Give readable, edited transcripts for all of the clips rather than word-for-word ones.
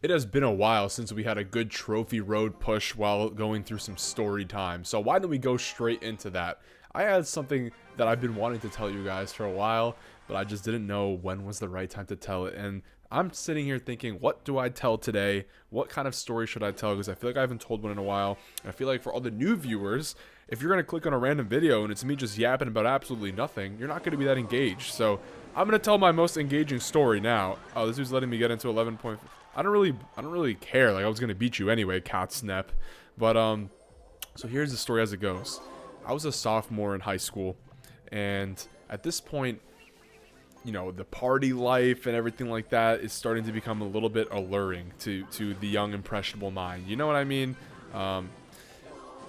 It has been a while since we had a good trophy road push while going through some story time, so why don't we go straight into that? I had something that I've been wanting to tell you guys for a while, but I just didn't know when was the right time to tell it, and I'm sitting here thinking, what do I tell today? What kind of story should I tell? Because I feel like I haven't told one in a while. I feel like for all the new viewers, if you're going to click on a random video and it's me just yapping about absolutely nothing, you're not going to be that engaged. So I'm going to tell my most engaging story now. Oh, this dude's letting me get into 11 point. I don't really care. Like, I was going to beat you anyway, cat snap. But so here's the story as it goes. I was a sophomore in high school, and at this point, you know, the party life and everything like that is starting to become a little bit alluring to the young impressionable mind. You know what I mean?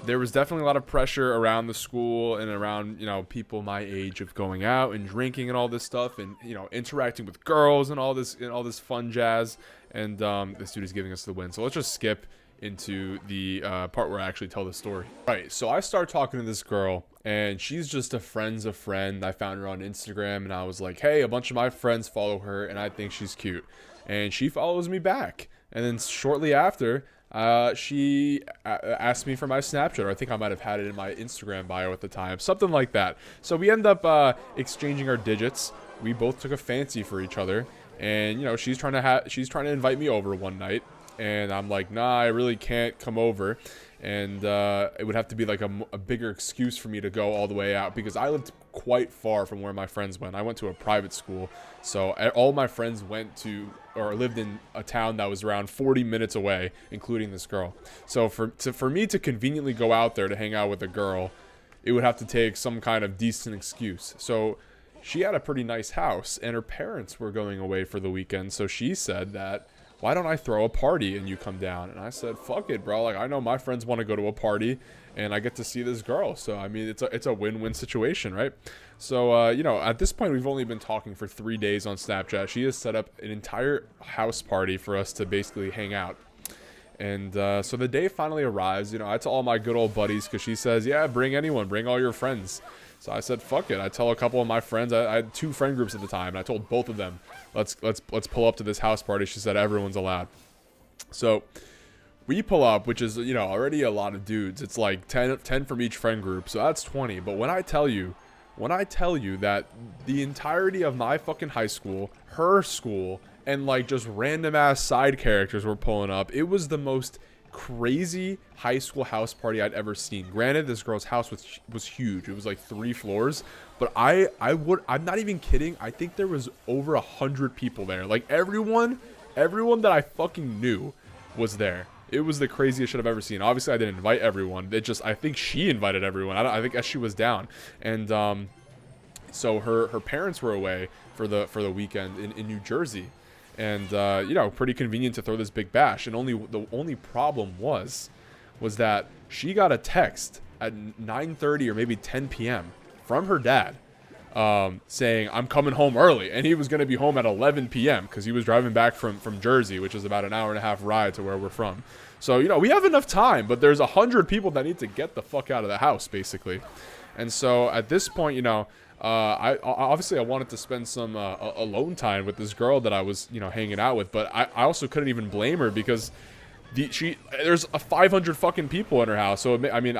There was definitely a lot of pressure around the school and around, you know, people my age of going out and drinking and all this stuff, and, you know, interacting with girls and all this fun jazz. And this dude is giving us the win, so let's just skip into the part where I actually tell the story. Right, so I start talking to this girl, and she's just a friend's a friend. I found her on Instagram, and I was like, hey, a bunch of my friends follow her, and I think she's cute. And she follows me back. And then shortly after, she asked me for my Snapchat, or I think I might have had it in my Instagram bio at the time, something like that. So we end up exchanging our digits. We both took a fancy for each other, and you know, she's trying to invite me over one night, and I'm like, nah, I really can't come over. And it would have to be like a bigger excuse for me to go all the way out, because I lived quite far from where my friends went. I went to a private school, so all my friends went to or lived in a town that was around 40 minutes away, including this girl. So for me to conveniently go out there to hang out with a girl, it would have to take some kind of decent excuse. So she had a pretty nice house, and her parents were going away for the weekend, so she said that, why don't I throw a party and you come down? And I said, fuck it, bro. Like, I know my friends want to go to a party, and I get to see this girl. So, I mean, it's a win-win situation, right? So, you know, at this point, we've only been talking for 3 days on Snapchat. She has set up an entire house party for us to basically hang out. And so the day finally arrives. You know, I tell all my good old buddies, because she says, yeah, bring anyone, bring all your friends. So I said, fuck it. I tell a couple of my friends. I had 2 friend groups at the time, and I told both of them, let's pull up to this house party. She said everyone's allowed. So we pull up, which is, you know, already a lot of dudes. It's like 10 from each friend group, so that's 20. But when I tell you that the entirety of my fucking high school, her school, and like just random ass side characters were pulling up, it was the most crazy high school house party I'd ever seen. Granted, this girl's house was huge. It was like 3 floors, but I'm not even kidding. I think there was over 100 people there. Like everyone that I fucking knew was there. It was the craziest shit I've ever seen. Obviously, I didn't invite everyone. I think she invited everyone. I think she was down. And so her parents were away for the weekend in New Jersey. And you know, pretty convenient to throw this big bash. And the only problem was that she got a text at 9:30 or maybe 10 p.m. from her dad, saying, I'm coming home early. And he was going to be home at 11 p.m. because he was driving back from Jersey, which is about an hour and a half ride to where we're from. So, you know, we have enough time, but there's 100 people that need to get the fuck out of the house, basically. And so at this point, you know, I wanted to spend some alone time with this girl that I was, you know, hanging out with, but I also couldn't even blame her, because there's 500 fucking people in her house. So I mean,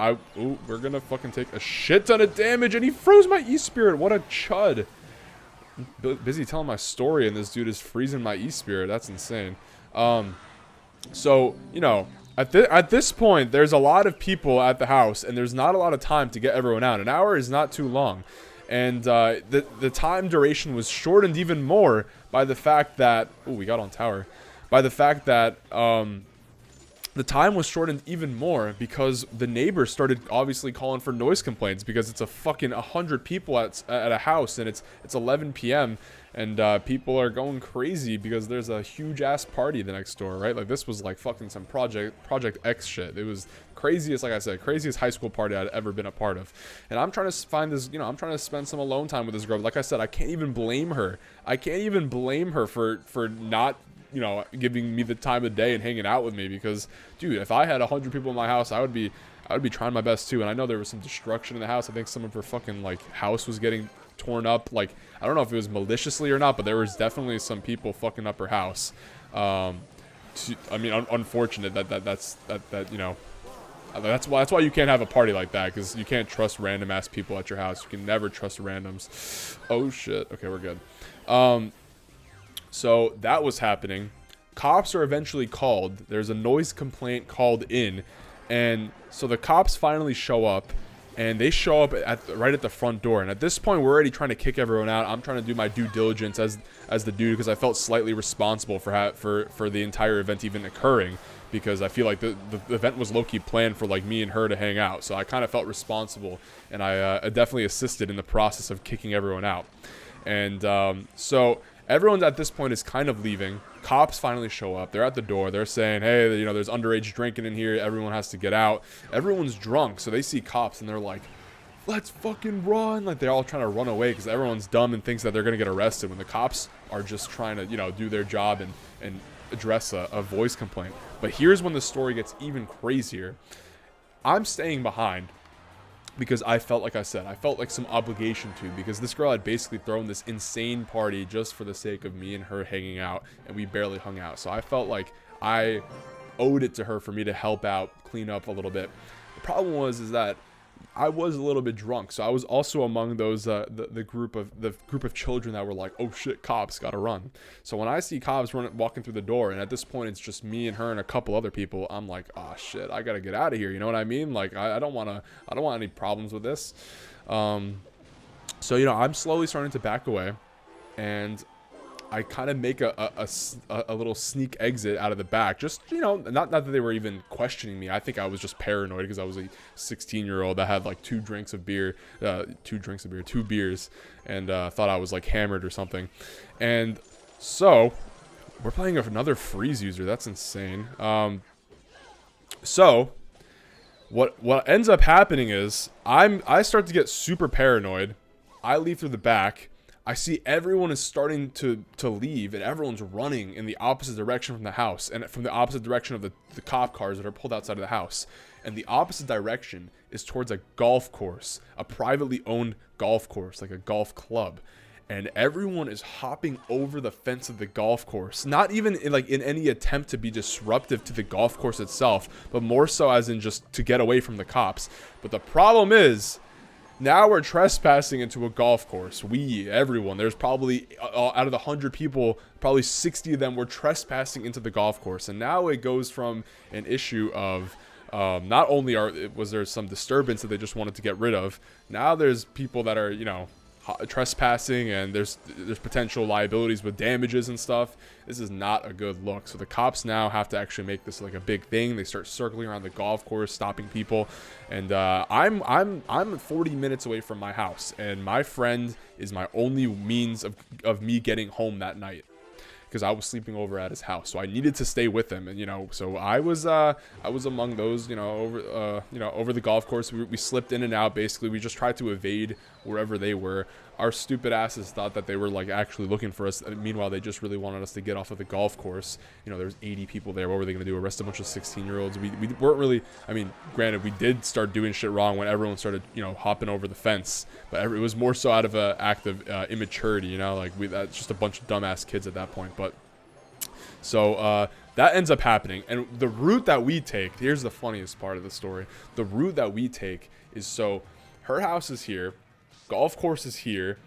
we're gonna fucking take a shit ton of damage, and he froze my E-Spirit. What a chud. I'm busy telling my story, and this dude is freezing my E-Spirit. That's insane. So, you know, at this point, there's a lot of people at the house, and there's not a lot of time to get everyone out. An hour is not too long. And the time duration was shortened even more by the fact that... Oh, we got on tower. By the fact that the time was shortened even more because the neighbors started obviously calling for noise complaints, because it's a fucking 100 people at a house, and it's 11 p.m. and people are going crazy because there's a huge ass party the next door, right? Like, this was like fucking some Project X shit. It was craziest, like I said, craziest high school party I'd ever been a part of. And I'm trying to find this, you know, I'm trying to spend some alone time with this girl. Like I said, I can't even blame her. For not, you know, giving me the time of day and hanging out with me, because, dude, if I had 100 people in my house, I would be trying my best too. And I know there was some destruction in the house. I think some of her fucking like house was getting torn up. Like, I don't know if it was maliciously or not, but there was definitely some people fucking up her house. I mean, unfortunate that you know. That's why you can't have a party like that, because you can't trust random ass people at your house. You can never trust randoms. Oh shit. Okay, we're good. So that was happening. Cops are eventually called. There's a noise complaint called in, and so the cops finally show up, and they show up right at the front door. And at this point, we're already trying to kick everyone out. I'm trying to do my due diligence as the dude, because I felt slightly responsible for the entire event even occurring, because I feel like the event was low-key planned for like me and her to hang out. So I kind of felt responsible, and I definitely assisted in the process of kicking everyone out. And so everyone at this point is kind of leaving. Cops finally show up. They're at the door. They're saying, hey, you know, there's underage drinking in here. Everyone has to get out. Everyone's drunk, so they see cops and they're like, let's fucking run. Like, they're all trying to run away because everyone's dumb and thinks that they're going to get arrested when the cops are just trying to, you know, do their job and address a voice complaint. But here's when the story gets even crazier. I'm staying behind because I felt, like I said, I felt like some obligation to, because this girl had basically thrown this insane party just for the sake of me and her hanging out, and we barely hung out. So I felt like I owed it to her for me to help out, clean up a little bit. The problem is that I was a little bit drunk, so I was also among those the group of children that were like, oh shit, cops, gotta run. So when I see cops walking through the door, and at this point it's just me and her and a couple other people, I'm like, oh shit, I gotta get out of here. You know what I mean? Like, I don't want any problems with this. So, you know, I'm slowly starting to back away, and I kind of make a little sneak exit out of the back. Just, you know, not that they were even questioning me. I think I was just paranoid because I was a 16-year-old that had like two beers, and thought I was like hammered or something. And so we're playing another freeze user. That's insane. So what ends up happening is I start to get super paranoid. I leave through the back. I see everyone is starting to leave, and everyone's running in the opposite direction from the house, and from the opposite direction of the cop cars that are pulled outside of the house. And the opposite direction is towards a golf course, a privately owned golf course, like a golf club. And everyone is hopping over the fence of the golf course, not even in any attempt to be disruptive to the golf course itself, but more so as in just to get away from the cops. But the problem is, now we're trespassing into a golf course. Everyone, there's probably, out of the 100 people, probably 60 of them were trespassing into the golf course. And now it goes from an issue of, not only was there some disturbance that they just wanted to get rid of, now there's people that are, you know, trespassing, and there's potential liabilities with damages and stuff. This is not a good look. So the cops now have to actually make this like a big thing. They start circling around the golf course, stopping people, and I'm 40 minutes away from my house, and my friend is my only means of me getting home that night, because I was sleeping over at his house, so I needed to stay with him. And, you know, so I was among those, you know, over the golf course. We slipped in and out. Basically, we just tried to evade wherever they were. Our stupid asses thought that they were like actually looking for us. Meanwhile, they just really wanted us to get off of the golf course. You know, there's 80 people there. What were they going to do? Arrest a bunch of 16-year-olds? We weren't really. I mean, granted, we did start doing shit wrong when everyone started, you know, hopping over the fence. But it was more so out of an act of immaturity. You know, like that's just a bunch of dumbass kids at that point. But so that ends up happening, and the route that we take. Here's the funniest part of the story. The route that we take is, so her house is here. Golf course is here.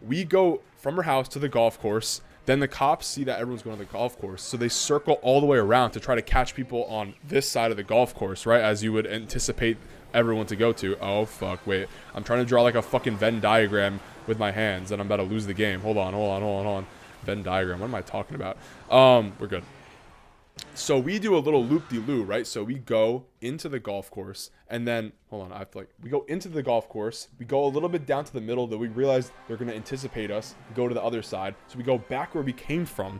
We go from her house to the golf course. Then the cops see that everyone's going to the golf course, so they circle all the way around to try to catch people on this side of the golf course, right? As you would anticipate everyone to go to. Oh, fuck. Wait. I'm trying to draw like a fucking Venn diagram with my hands, and I'm about to lose the game. Hold on. Venn diagram. What am I talking about? We're good. So we do a little loop-de-loo, right? So we go into the golf course, and then, hold on, we go into the golf course, we go a little bit down to the middle, that we realize they're going to anticipate us, go to the other side. So we go back where we came from,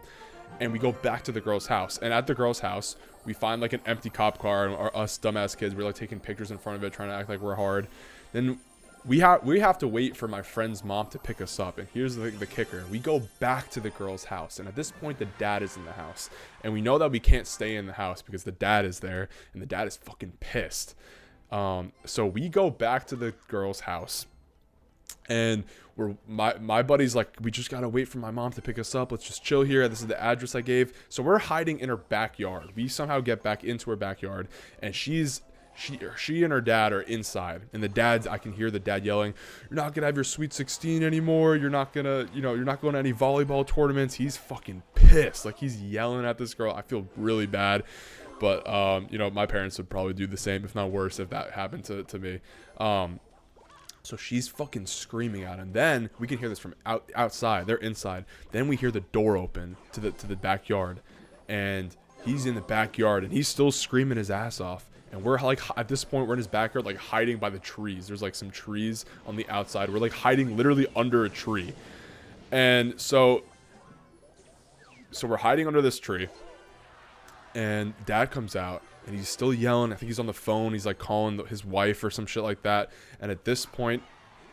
and we go back to the girl's house. And at the girl's house, we find like an empty cop car, and us dumbass kids, we're like taking pictures in front of it, trying to act like we're hard. Then we have to wait for my friend's mom to pick us up. And here's the kicker. We go back to the girl's house, and at this point the dad is in the house, and we know that we can't stay in the house because the dad is there, and the dad is fucking pissed. So we go back to the girl's house, And my buddy's like, we just gotta wait for my mom to pick us up. Let's just chill here. This is the address I gave. So we're hiding in her backyard. We somehow get back into her backyard, and she and her dad are inside. And I can hear the dad yelling, "You're not gonna have your Sweet 16 anymore. You're not gonna, you're not going to any volleyball tournaments." He's fucking pissed. Like, he's yelling at this girl. I feel really bad. But my parents would probably do the same, if not worse, if that happened to me. So she's fucking screaming at him. Then we can hear this from outside. They're inside. Then we hear the door open to the backyard, and he's in the backyard, and he's still screaming his ass off. And we're like, at this point, we're in his backyard, like hiding by the trees. There's like some trees on the outside. We're like hiding literally under a tree. And so we're hiding under this tree, and dad comes out. And he's still yelling. I think he's on the phone. He's like calling his wife or some shit like that. And at this point,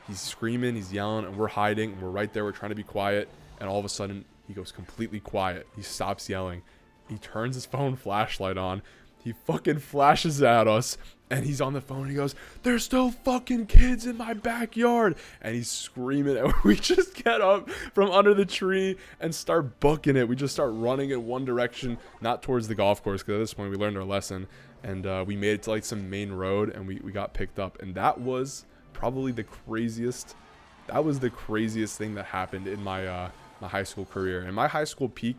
he's screaming, he's yelling, and we're hiding. And we're right there. We're trying to be quiet. And all of a sudden, he goes completely quiet. He stops yelling. He turns his phone flashlight on. He fucking flashes at us. And he's on the phone. He goes, "There's still fucking kids in my backyard." And he's screaming. And we just get up from under the tree and start booking it. We just start running in one direction, not towards the golf course, because at this point we learned our lesson. And we made it to like some main road, and we got picked up. And that was probably the craziest. That was the craziest thing that happened in my my high school career. And my high school peak,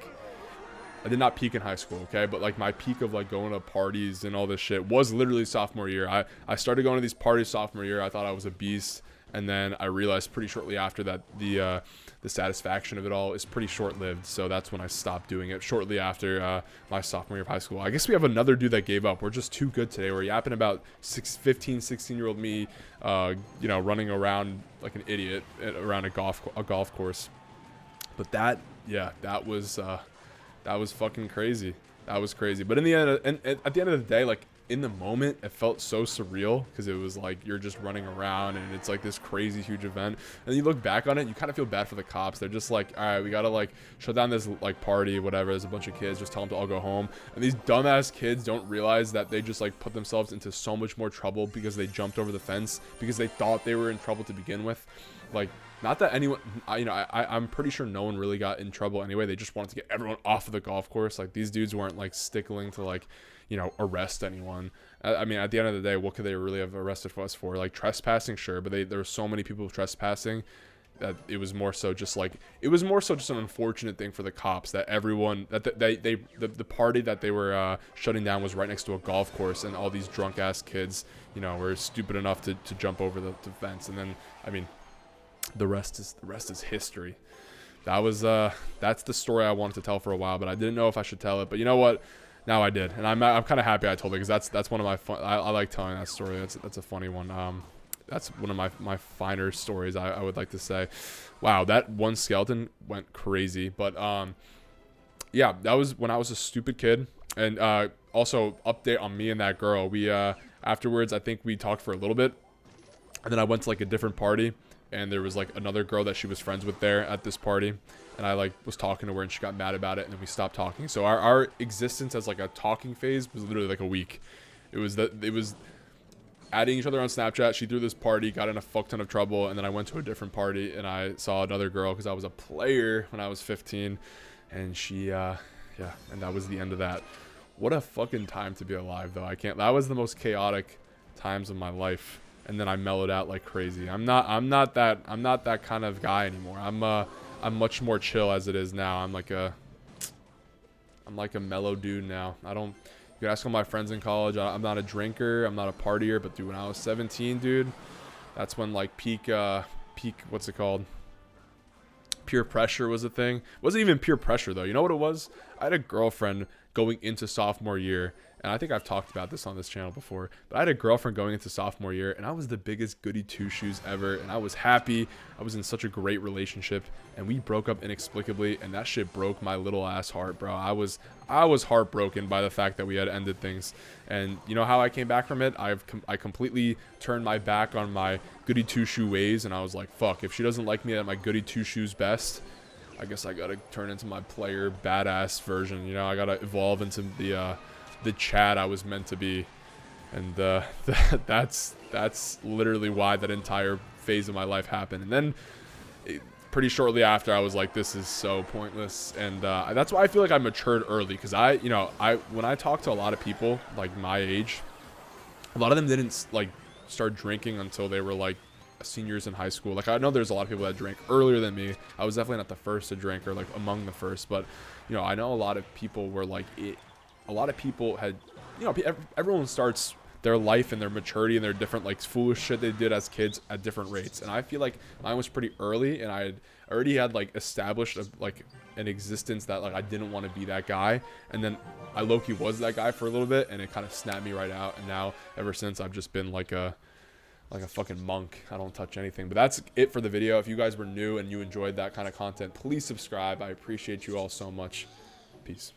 I did not peak in high school, okay? But like my peak of like going to parties and all this shit was literally sophomore year. I started going to these parties sophomore year. I thought I was a beast. And then I realized pretty shortly after that the satisfaction of it all is pretty short-lived. So that's when I stopped doing it, shortly after my sophomore year of high school. I guess we have another dude that gave up. We're just too good today. We're yapping about 15, 16-year-old me, running around like an idiot around a golf course. But that was fucking crazy. That was crazy. But in the end, and at the end of the day, like in the moment, it felt so surreal because it was like you're just running around and it's like this crazy huge event. And you look back on it, you kind of feel bad for the cops. They're just like, all right, we gotta like shut down this like party, whatever. There's a bunch of kids, just tell them to all go home. And these dumbass kids don't realize that they just like put themselves into so much more trouble because they jumped over the fence because they thought they were in trouble to begin with. Like, not that anyone, I'm pretty sure no one really got in trouble anyway. They just wanted to get everyone off of the golf course. Like, these dudes weren't like stickling to like, arrest anyone. I mean, at the end of the day, what could they really have arrested us for? Like trespassing, sure, but there were so many people trespassing that it was more so just an unfortunate thing for the cops that everyone the party that they were shutting down was right next to a golf course, and all these drunk ass kids, were stupid enough to jump over the fence. And then, I mean, the rest is history. That's the story I wanted to tell for a while, but I didn't know if I should tell it. But you know what? Now I did, and I'm kind of happy I told it, because that's one of my fun. I like telling that story. That's a funny one. That's one of my finer stories, I would like to say. Wow, that one skeleton went crazy. But yeah, that was when I was a stupid kid. And also, update on me and that girl. We afterwards, I think we talked for a little bit, and then I went to like a different party, and there was like another girl that she was friends with there at this party, and I like was talking to her, and she got mad about it, and then we stopped talking. So our existence as like a talking phase was literally like a week. It was adding each other on Snapchat. She threw this party, got in a fuck ton of trouble, and then I went to a different party, and I saw another girl because I was a player when I was 15, and she and that was the end of that. What a fucking time to be alive, though. That was the most chaotic times of my life. And then I mellowed out like crazy. I'm not that kind of guy anymore. I'm much more chill as it is now. I'm like a mellow dude now. You can ask all my friends in college. I'm not a drinker. I'm not a partier. But dude, when I was 17, dude, that's when like peak, what's it called? Peer pressure was a thing. It wasn't even peer pressure though. You know what it was? I had a girlfriend going into sophomore year, and I think I've talked about this on this channel before, but I had a girlfriend going into sophomore year, and I was the biggest goody two-shoes ever, and I was happy. I was in such a great relationship, and we broke up inexplicably, and that shit broke my little ass heart, bro. I was heartbroken by the fact that we had ended things. And you know how I came back from it? I completely turned my back on my goody two-shoe ways, and I was like, fuck, if she doesn't like me at my goody two-shoes best, I guess I gotta turn into my player badass version. I gotta evolve into the Chad I was meant to be. And that's literally why that entire phase of my life happened. And then pretty shortly after, I was like, this is so pointless. And that's why I feel like I matured early, because when I talk to a lot of people like my age, a lot of them didn't like start drinking until they were like seniors in high school. Like, I know there's a lot of people that drank earlier than me. I was definitely not the first to drink, or like among the first, but I know a lot of people were like a lot of people had, everyone starts their life and their maturity and their different like foolish shit they did as kids at different rates. And I feel like mine was pretty early, and I had already had like established an existence that like I didn't want to be that guy. And then I low-key was that guy for a little bit, and it kind of snapped me right out. And now ever since, I've just been like a fucking monk. I don't touch anything. But that's it for the video. If you guys were new and you enjoyed that kind of content, please subscribe. I appreciate you all so much. Peace.